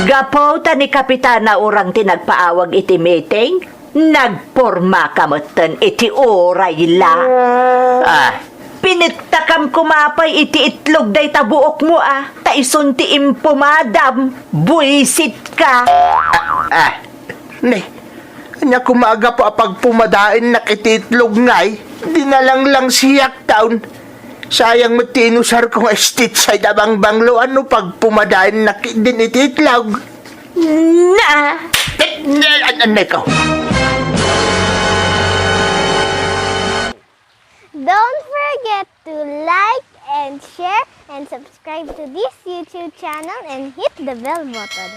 Gapota ni Kapitana urang tinagpaawag iti meeting, nagporma kamutan iti oray la. Pinittakam kumapay iti itlog day tabuok mo ta ison ti impumadam, buisit ka. Ne, anya kumaga po apag pumadain na iti itlog ngay, dinalang lang siyak taon. Sayang matinusar kong estit sa dabang banglo, ano pag pumadain na din iti itlog. Na! Ano ko? Don't forget to like and share and subscribe to this YouTube channel and hit the bell button.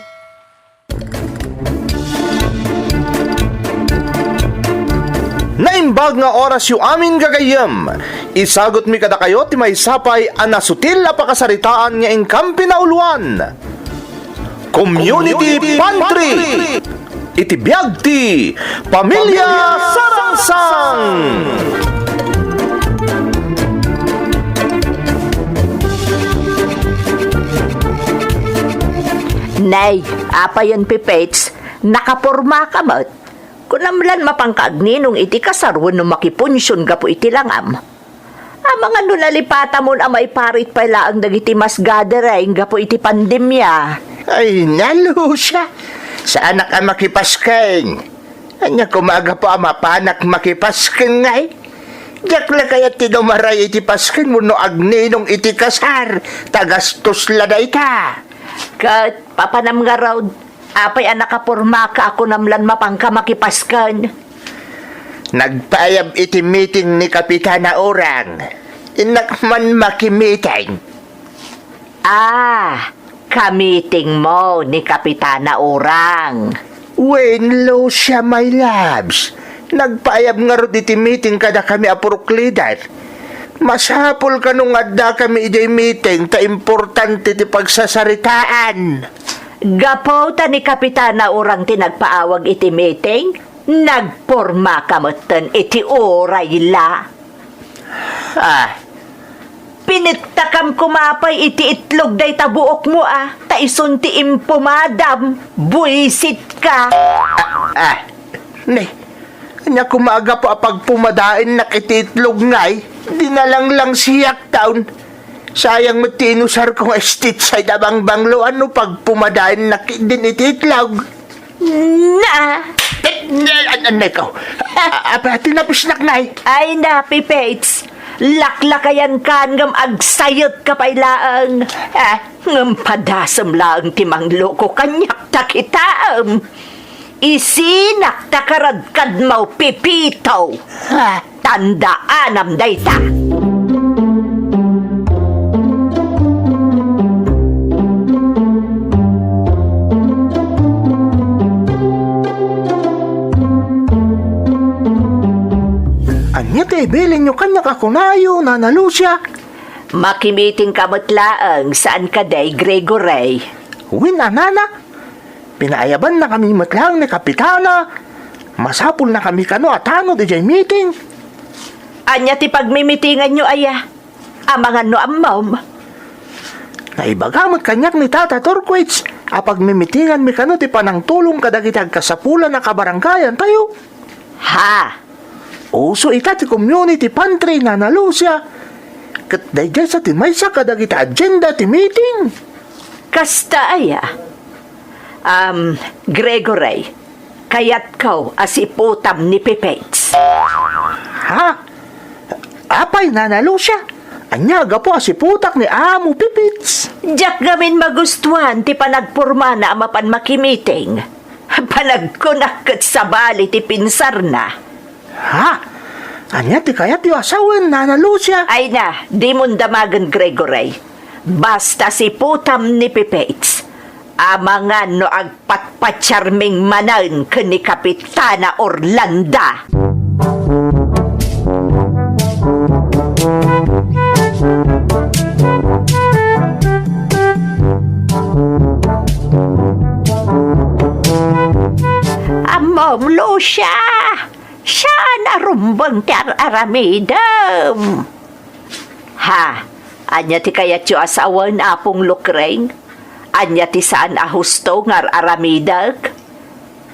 Naimbag nga oras yung amin gagayam. Isagot mi kada kayo ti may sapay anasutil na pakasaritaan nga ingkam pinauluan. Community Pantry! Iti biyag ti Pamilya Sarangsang! Nay, apa yun pipates, nakaporma ka mo't. Kunamlan mapangkaagninong iti kasarwan no makipunsyon ka po iti langam. Mga nunalipata mo na may parit pala ang dagiti mas gathering ka po iti pandemya. Ay, nalo siya. Sa anak ang makipaskeng. Anya kumaga po ang mapanak makipaskeng ngay. Diyak la kaya tinumaray iti pasken mo no agninong iti kasar. Tagastos la da ita. Kat papanam nga raw, apay anak kapurma ka ako namlan mapangka makipaskan. Nagpayab iti meeting ni Kapitana Orang. Inakman makimeeting. Kamiting mo ni Kapitana Orang. Wenlo siya, my loves. Nagpayab nga ro iti meeting kada kami apuruklidan. Masapol ka nung adda kami iti meeting ta importante ti pagsasaritaan. Gapota ni Kapitana Orang tinagpaawag iti meeting, nagporma kamutan iti oray la. Pinittakam kumapay iti itlog day tabuok mo ta ison ti impumadam, buisit ka. Ne, anya kumaga po apag pumadain na iti itlog ngay, dinalang lang siyak taon. Sayang matinusar kong estit sa dabang banglo, ano pag pumadain na din iti itlog. Na! Ano ko? Tinapos naknay. Ay na, pipates. Laklakayan ka ngam agsayot ka pailaang. Ngam padasam lang timang loko kanyak takitaam. Isinak takaradkad mau pipitaw. Tandaanam dayta. Anya te, bilin nyo kanya kakunayo, nanalo siya. Makimiting kamutlaang saan ka day, Gregory? Win, anana. Pinaayaban na kami matlang ni Kapitana. Masapul na kami kano at ano di jay meeting. Anya ti pagmimitingan nyo aya. Amangan no amam. Naibagamot kanyak ni Tata Torquates. Apag mimitingan mi kano ti panang tulong kadagitag kasapulan na kabaranggayan tayo. Ha? Uso ita ti community pantry na nalusya. Kat dayjay sa timaysa kadagita agenda ti meeting. Kasta aya. Gregory, kayat kaw asiputam ni Pipates. Ha? Apay nanalo siya. Anyaga po asiputak ni Amo Pipits. Diyak gamin magustuhan ti panagpurma na amapan makimiting. Panagkunakot sa bali ti pinsar na. Ha? Anya ti kayat yung asawan nanalo siya. Ay na, di mong damagan, Gregory. Basta si putam ni Pipates. Amangan no agpatpatsarming manan ni Kapitana Orlanda. Amom Lucia! Siya narumbang ti aramidam. Ha? Anya ti kayat yung asawan apong lukreng? Anya ti saan ahusto ngar aramidag?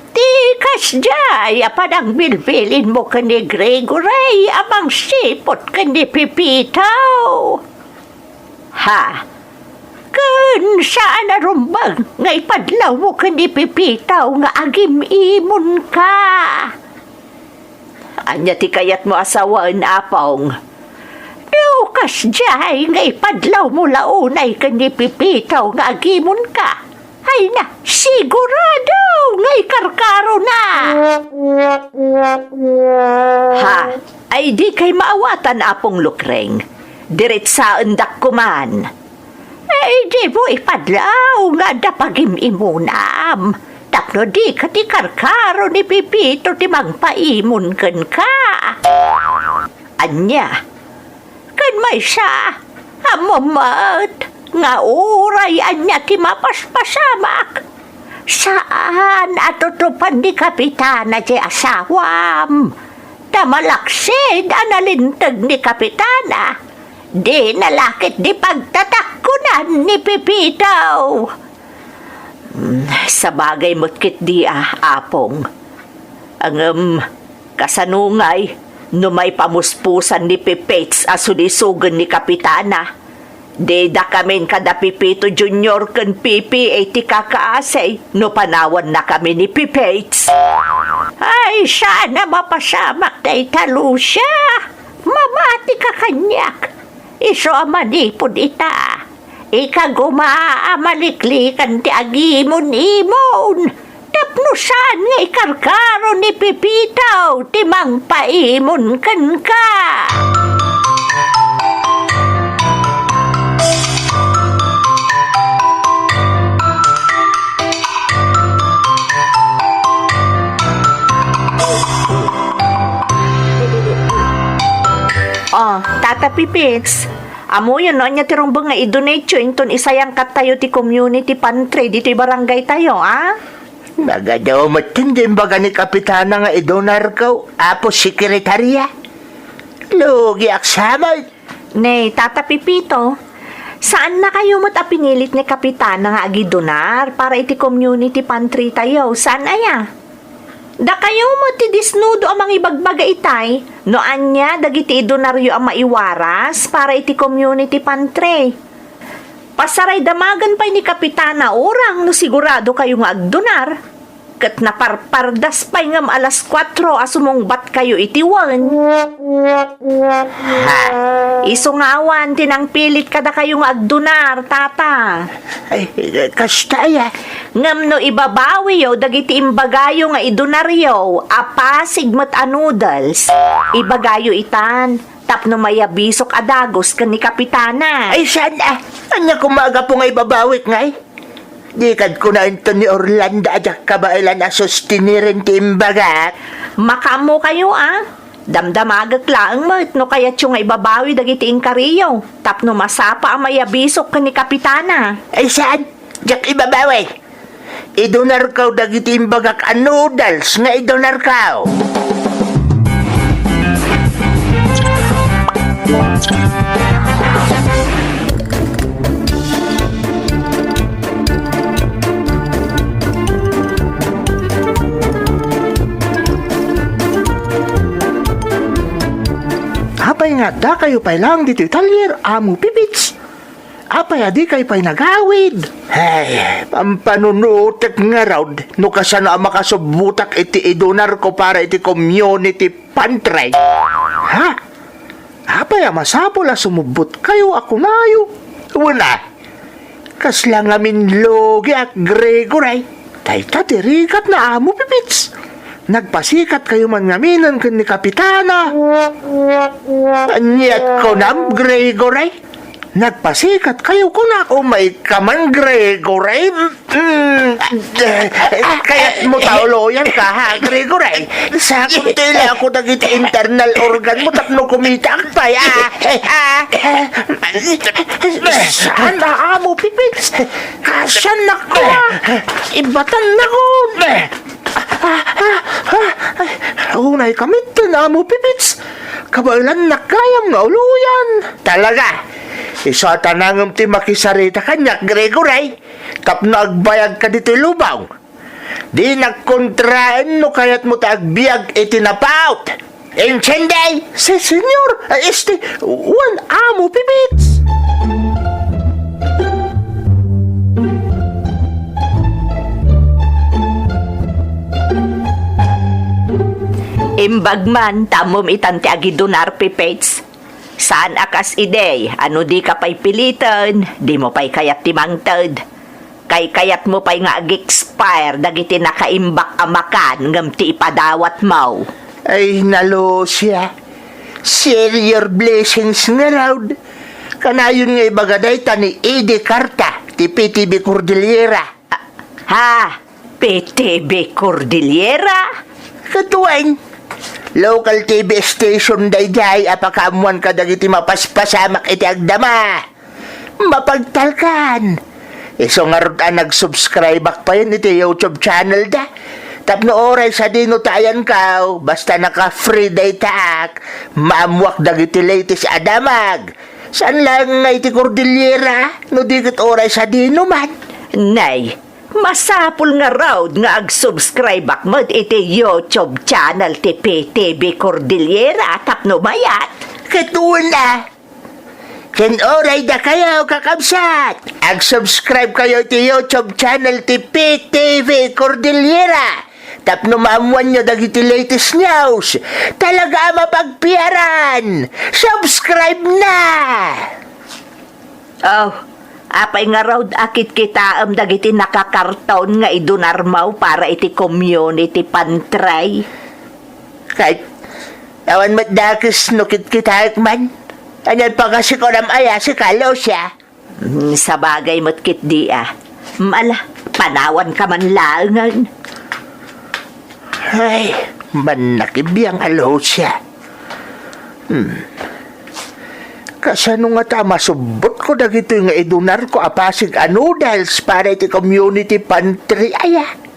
Ti kasjay, apan ang bilbilin mo ka ni Gregory, amang sipot ka ni Pipitaw. Ha? Kan saan narumbang nga ipadlaw mo ka ni Pipitaw nga agim-imon ka? Anya ti kayat mo asawaan, apong. Dukas jay nga ipadlaw mo launay ka ni Pipitaw nga agimon ka. Ay na, sigurado nga ikarkaro na. Ha, ay di kay maawatan, apong lukreng. Diretsaan dak kuman. Ay di mo ipadlaw nga dapagim-imunam. Tapno di ka ti karkaro ni Pipito ti magpaimon ken ka. Anya, kan may siya, amamat, nga uray anya ti mapaspasamak. Saan atutupan ni Kapitana ti asawam? Tamalaksid analintag ni Kapitana. Di nalakit di pagtatakkunan ni Pipitaw. Sa bagay mo't kit di apong. Ang kasanungay, no may pamuspusan ni Pipates asulisugan ni Kapitana. Deda kamin kada Pipito Junior kan Pipi ay ti kakaasay no panawan na kami ni Pipates. Ay, sana mapasamak na italo siya. Mamati ka kanyak. Iso amanipod ita. Ikagumaamaliklikan ti agimon-imon. Tapnusan nga ikarkaro ni Pipitaw ti mangpaimon kan ka. Oh, Tata Pipits, amo yun no, nya tirumbang nga i-donate yun ton isayang kat tayo ti community pantry dito barangay tayo, Nagadaw matindi baga ni Kapitana nga idonar ko, apo sekretarya. Lugi aksamay. Nay, Tata Pipito, saan na kayo mo't apinilit ni Kapitana nga agidonar para iti community pantry tayo? Saan aya? Da kayo mo ti disnudo amang ibagbaga itay, no anya dagiti idonaryo ang maiwaras para iti community pantry. Pasaray damagan pa ni Kapitana orang no sigurado kayo nga agdonar. Kat naparpardas pa ngam alas 4 asumong bat kayo itiwan. Ha, isungawan tinang pilit kada kayo nga agdonar, Tata. Ay, kasta ya. Ngam no ibabawi yo dagiti imbagayo nga idonaryo apasig met a noodles. Ibagayo itan tapno mayabisok adagos ken ni Kapitana. Ay, sana. Anya kumaga po nga ibabawik nga Di kad ko na ito ni Orlando ajak kabailan na sustinirin ti imbaga. Makamo kayo Damdamagak laang mat no kaya nga ibabawi dagiti inkariyo tapno masapa ang mayabisok ken ni Kapitana. Ay, saan? Jak ibabawi. Idonar kaw dagiti imbagak a noodles nga idonar kaw. Apay nga da kayo pa'y lang dito talyer, amo Pipits. Apay adi kayo pa'y nagawid. Ay, pampanunutek nga raw, no kasano ang makasubutak iti idonar ko para iti community pantry. Ha? Apay masapol sumubot kayo ako nayo. Wala. Kaslang amin logi at Gregory. Tayta tirikat na amo Pipits. Nagpasikat kayo man ngaminan kan ni Kapitana. Anyat ko na, Gregory. Nagpasikat kayo ko na kung may kaman, Gregory. Kaya't mo tauloyan ka, ha, Gregory? Sa kuntila ako nagit internal organ mo tapno kumita ang pay, Saan na amo, Pipits? Saan na ko, Ibatan na ko. Unay kamit na mo, Pipits. Kabailan na kayang nga uluyan. Talaga? Isa tanangam ti makisarita kanyak Gregory. Tapno agbayag ka dito lubaw. Di nagkontraan no kayat mo taagbiag itinapaut. Encenday! Si senyor, one amo pibits. Imbag man, tamom itan ti agidonar pipates. Saan akas idey, ano di ka pa'y pilitan, di mo pa'y kayat timangtad. Kay kayat mo pa'y nga ag-expire, dagiti nakaimbak amakan, ngam ti ipadawat mo. Ay, nalo siya. Share your blessings nga raw. Kanayon nga ibagaday ta ni Ede Carta, ti PTV Cordillera. Ha? PTV Cordillera? Katuan, local TV station dayjay apakamuan ka dagiti mapaspasamak iti agdama. Mapagtalkan. Iso nga ron nag-subscribe pa yun iti YouTube channel da. Tapno oray sa dino tayan ka, basta naka-free day taak, maamuak dagiti latest adamag. Saan lang nga iti Cordillera, no digit oray sa dino man? Nay, masapul nga raw nga ag-subscribe mo iti YouTube channel ti PTV Cordillera tapno mayat. Katuon na. Ken oray da kayo kakabsat. Ag-subscribe kayo ti YouTube channel ti PTV Cordillera. Tapno maamuan nyo dagiti latest news. Talaga mapagpiaran. Subscribe na! Oh, apay nga raw akit kita dagiti nakakarton nga idunarmaw para iti community pantry. Kahit awan matdakis nukit kita man. Anyan pa kasi ko namaya si Kalo siya. Sa bagay mo't kit di Mala, panawan ka man langan. Ay, manakibiyang alo siya. Kasano nga ta masubot ko dagito nga idunar ko apasig noodles para iti community pantry aya.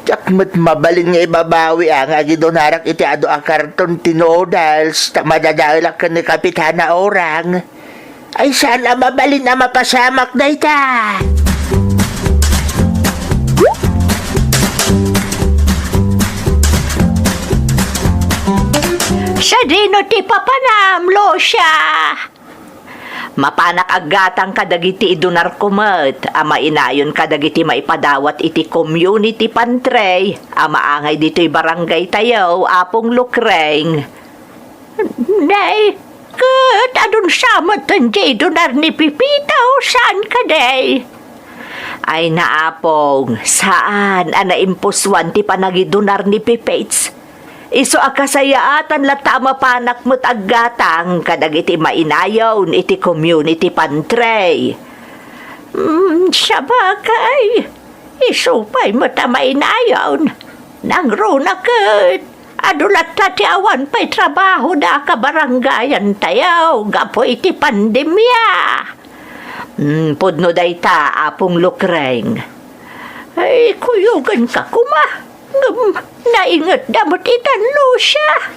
Jakmat mabalin nga ibabawi ang agidunarak iti ado ang karton ti noodles ta madadalak ka ni Kapitana Orang. Ay sana mabalin na mapasamak na ita. Sa dino ti papanam, Losya! Mapanak agatang kadagiti idunar kumet, ama inayon kadagiti maipadawat iti community pantry, ama angay dito'y barangay tayo, apong lukreng. Nay, kat adun samat tanjay idunar ni Pipitaw, saan ka day? Ay naapong, saan impuswan ti panagidunar ni Pipates? Iso akasayaatan latama panak mo't aggatang kadagiti mainayaw iti community pantry. Siya bagay. Iso pa'y mata mainayaw. Nang runakit. Adulat tatiawan pa'y trabaho da kabarangayan tayaw. Gapo iti pandemya. Pudno day ta apong lukreng. Ay, kuyugan ka kuma. Naingat damot itan, Lucia.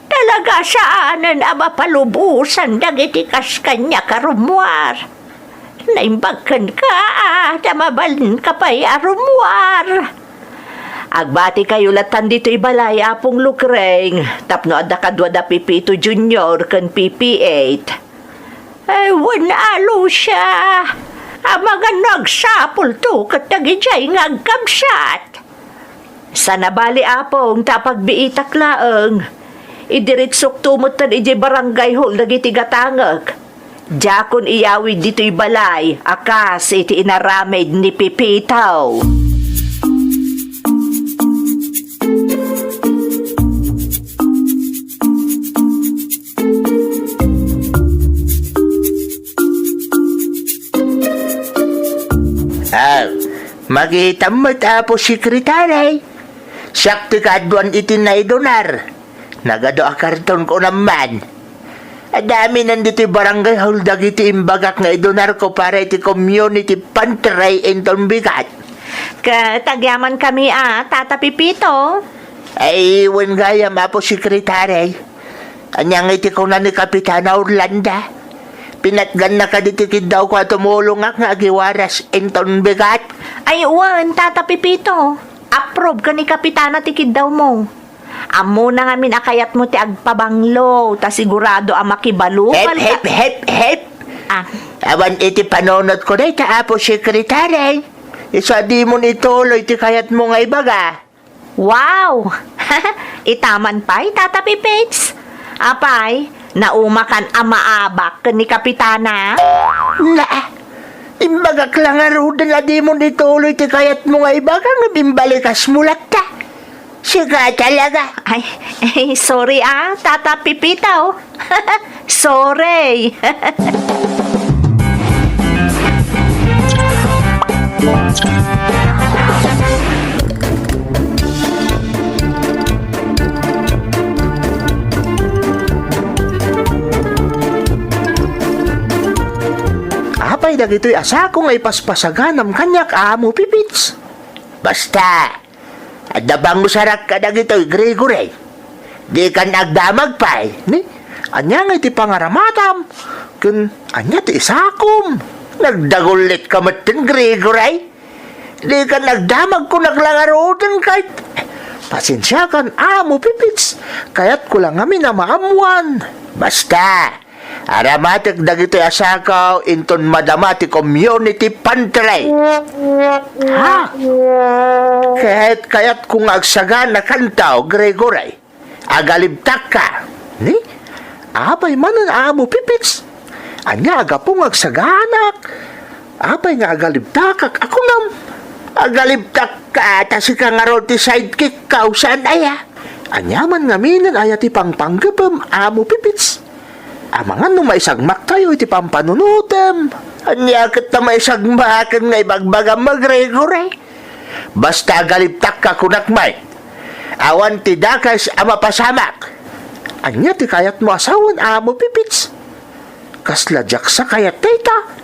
Talaga saanan ama palubusan dagiti kas kanya karumuar. Naimbagkan ka, tamabalin ka pa'y arumuar. Agbati kayo latan dito'y balay apong lukreng, tapno adda kadwa da Pipito Junior kan PP8. Ay, wala, Lucia. Amaga nagsapul to katagijay ngagkamsat. Sa nabali apong tapagbiitak laeng, idiritsok tumutan iji barangay hall dagiti gatangag. Jakon iyawid dito'y balay, akas iti inaramid ni Pipitaw. Magitam mo tapo sekretary. Sakti kaduan itin na idonar. Nagado a karton ko naman. Adami nandito barangay hall dagiti imbagak nga idonar ko para iti community pantry inton bigat. Katagyaman kami Tata Pipito. Ay, wen gaya mapo sekretary. Anyang iti ko na ni Kapitana Orlando. Pinatgan na ka ditikid daw ko at tumulong nga agiwaras inton bigat. Ay, uwan, Tata Pipito. Approve ka ni Kapitana tikid daw mo. Amo na nga minakayat mo ti agpabanglo, ta sigurado ang makibalo. Hep. Ah, Awan iti panonot ko day taapo sekretary. Isa di mo nituloy ti kayat mo nga ibaga. wow! Itaman pa'y, Tata Pipits. Apay, naumakan amaabak ka ni Kapitana. Na, imbagak lang nga rudan na di mo nituloy ti kayat mo nga ibaga nga bimbalikas mulat ta. Siga talaga. Ay, sorry Tata Pipitaw. Sorry. Apay dagito'y asa ko nga ipaspasaganam kanyak amo Pipits. Basta, adabang musarak ka dagito'y Gregory. Di ka nagdamag pa'y, ni? Anya nga iti pangaramatam. Kun, anya ti isakom. Nagdagulit ka matin Gregory. Di ka nagdamag ko naglangarodan kahit. Pasensya kan amo Pipits. Kaya't ko lang kami na maamuan. Basta, aramatik dagito'y asakaw inton madamati community pantry. Ha? Kaya't kung agsagan na kantaw, Gregory, agalibtak ka. Ni? Apay man ang amo Pipits. Anya aga pong agsaganak. Apay nga agalibtakak. Ako nam. Agalibtak ka tasi ka nga ron ti sidekick kausan aya. Anya man nga minan aya ti pangpanggapam amo Pipits. Amangan no maisagmak tayo iti pampanunutem. Anya kat na maisagmakan nga ibagbagam mag-Gregory. Basta galiptak ka kunakmay. Awan ti dakas ama pasamak. Anya ti kayat mo asawan amo Pipits. Kasla jak sa kayat tayta.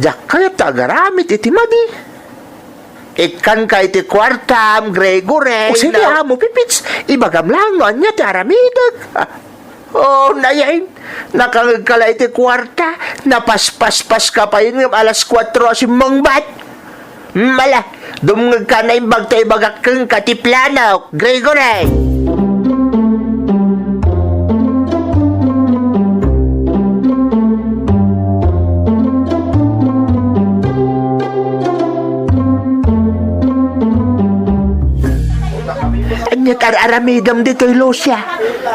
Jak kayat agaramit iti madi. Ikan ka iti kwartam Gregory. O sige amo Pipits. Ibagam lang no anya ti aramidag. Oh, nayain. Nakangagkala iti kwarta. Napaspaspas ka pa yun ng alas 4 asimang bat. Mala, dumngag ka na imbag tayo bagak kang katiplanaw, Gregory. Anyat aramidam dito'y Lucia.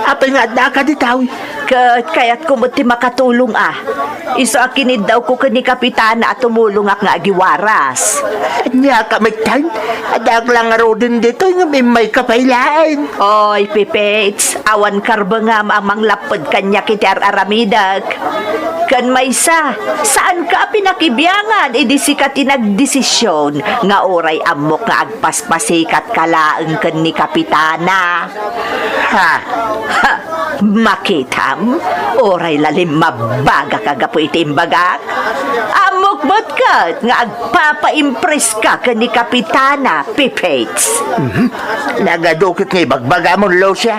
Apay nga na ka ditaw. Kaya't kumuti makatulong Iso akinid daw ko kani Kapitana at tumulong ak nga agiwaras. Anya ka magtan. Adak lang nga rodin dito nga may kapailain. Oy, Pipits, awan karbangam ang manglapod kanya kiti aramidag. Kan maysa, saan ka pinakibyangan? Idi sikat inagdesisyon nga oray amok nga agpaspasikat kalaeng kan ni Kapitana. Ha? Ha, makitam, oray lalim mabaga kagapo itimbagak. Amok ba't kat nga agpapa-impress ka kan ni Kapitana, Pipits? Nagadukit nga ibagbaga mo, Lucia.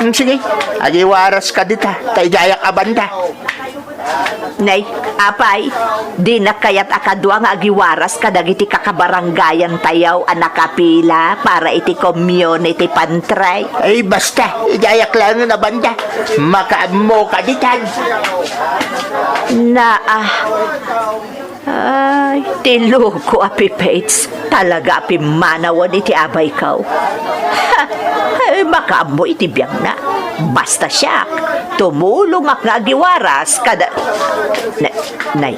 Sige, agiwaras ka dita. Tay jayak abanda. Nay, apay, di na kayat akadwa nga agiwaras kadagiti kakabaranggayan tayaw anakapila para iti community pantry. Ay, basta. Ijayak lang na banda. Makaamo ka ditan. Ay, tiluko Pipits. Talaga manawan iti abay kaw. Makaamo iti biyang na. Basta siya, tumulong ak nga agiwaras kada... Nay,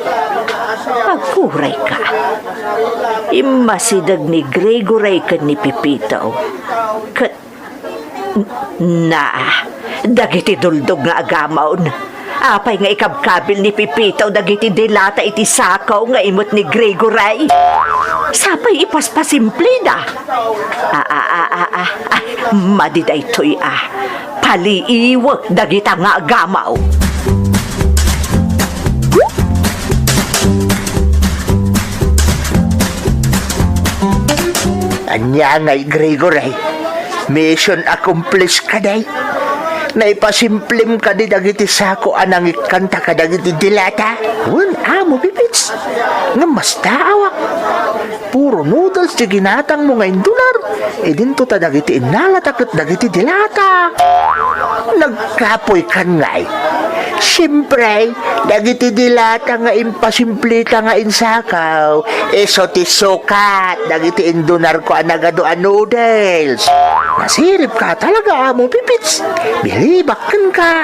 pagkuray ka. Imasidag ni Gregory ka ni Pipito. Dagiti duldog nga agamaw na. Apay nga ikabkabil ni Pipito dagiti dilata iti sakaw nga imot ni Gregory. Sapay ipaspasimple da. Madiday to'y paliiwag dagita nga agamaw. Anya ngay, Gregory. Mission accomplished ka day. Naipasimplim ka di dagiti sako anang ikanta ka dagiti dilata. Wen amo pipits. Nga mas taawak. Puro noodles di ginatang mo ngayon $1. E dinto ta dagiti inalatakot dagiti dilata. Nagkapoy kan ngay. Siyempre, dagiti dilata nga impasimplita nga insakaw. Eso ti sukat, dagiti indunar ko anagado a noodles. Nasirip ka talaga mo pipits. Bilibakan ka.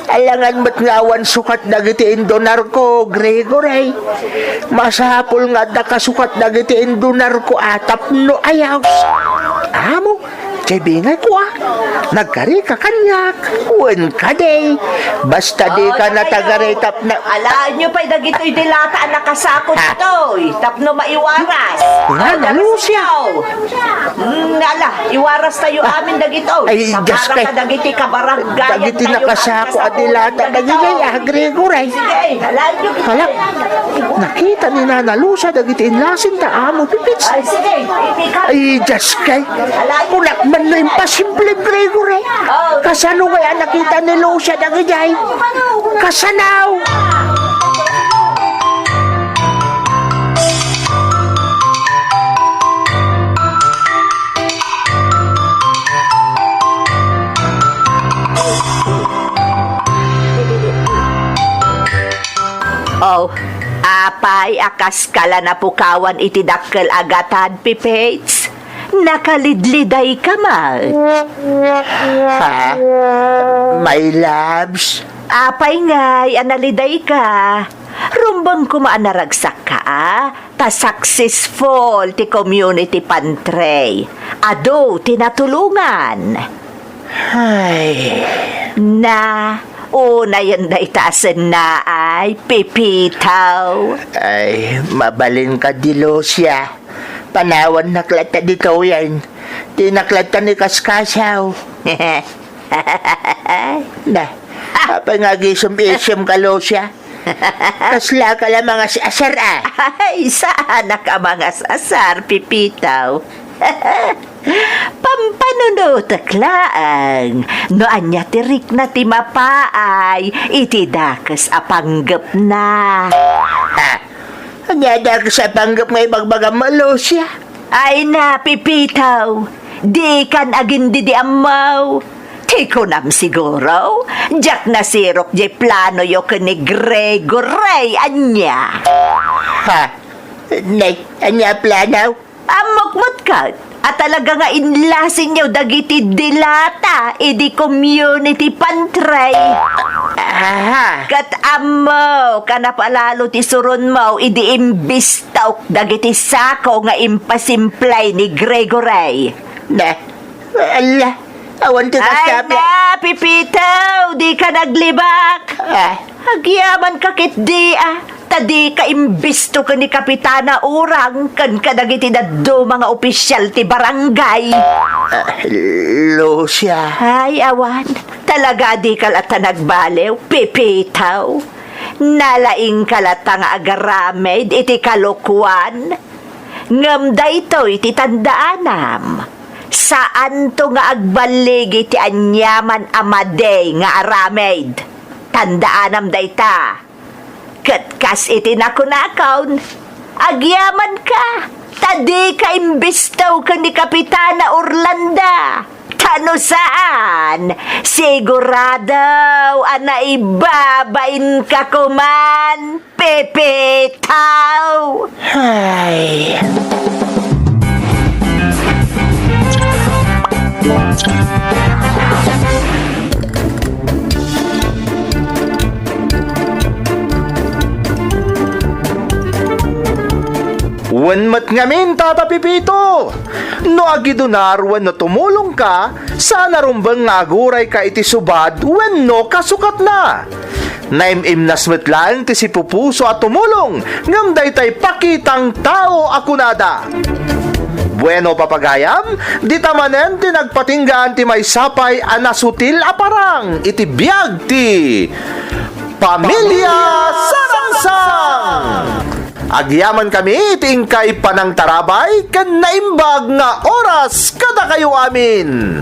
Alangan mat nga awan sukat dagiti indunar ko, Gregory. Masapul nga nakasukat dagiti indunar ko atap no ayaw. Amo, bingay ko nagkari ka kanyak. Wen ka day. Basta di ka natagari tap na... Alaan nyo pa'y dagito'y dilata ang nakasakot ito'y. Tapno maiwaras. Nga, Lucia. Ala, iwaras tayo amin dagito'y. Ay, Diyos Para kay- ka dagiti kabaranggayan Dagiti tayo nakasako at dilata. Dagiti Gregory. Sige, alaan nyo. Hala, nakita ni Nana Lucia dagiti inlasin ta amo pipits. Ay, sige. Ipika. Ay, Diyos kay. Kulak man na imposible, Gregory. Kasano kaya nakita ni Lucia dagijay? Kasanaw. Oh, apay akas kala na pukawan iti dakkel agatan pipates. Nakalidliday ka man. Ha? My loves? Apay ngay, analiday ka. Rumbang kumaanaragsak ka, ta successful ti community pantry. Ado, tinatulungan. Ay, Na, una yan na itaasan na ay pipitaw. ay, mabalin ka di Lucia. Panawan naklata dito yan. Tinaklata ni Kaskasaw. Na, apa nga gisum-isum ka Lucia? Kasla ka lang mga asar Ay, saan ka mga sasar, pipitaw? Pampanunod klaang, no anya tirik na timapaay, itidakas apanggap na. Ha? Anyada ka sa panggap ng ibagbaga mo, Lucia? Ay na, pipitaw, di kan agin di amaw. Tiko nam siguro, jak na sirok di plano yo ka ni Gregory, anya. Ha? Nay, anya planaw? Amokmot ka, at talaga nga inlasin niyo dagiti dilata, idi community pantry. Aha. Kat amo, kanapalalo ti suron mo, idi imbistaw dagiti sako nga impasimplay ni Gregory. Na, ala, awan ti Ay kasapla. na, pipitaw, di ka naglibak. Agyaman ka kit di tadi ka imbisto ka ni Kapitana Urang, kan kadagiti daddo mga opisyal ti barangay. Lucia. Ay, awan. Talaga di kalata nagbalew, pipitaw. Nalaing kalata nga agaramed, iti kalokwan. Ngam da ito, iti tandaanam. Saan to nga agbalig iti anyaman amaday nga aramed? Tandaanam da ita. Katkas iti nakunakaon. Agyaman ka. Tadi ka imbistaw ka ni Kapitana Orlanda. Tano saan? Siguradaw ana ibabain ka kuman, pipitaw. Ay. Wanmat ngamin, Tata Pipito! No agidunarwan na tumulong ka, sa narumbang nga aguray ka iti subad, when no kasukat na. Naimim nasmetlan ti si pupuso at tumulong, ngam daytay pakitang tao akunada. Bueno papagayam, di tamanen ti nagpatinggaan ti may sapay anasutil aparang, iti biyag ti Pamilya Sarangsang! Agyaman kami tingkay panang tarabay kan naimbag nga oras kada kayo amin.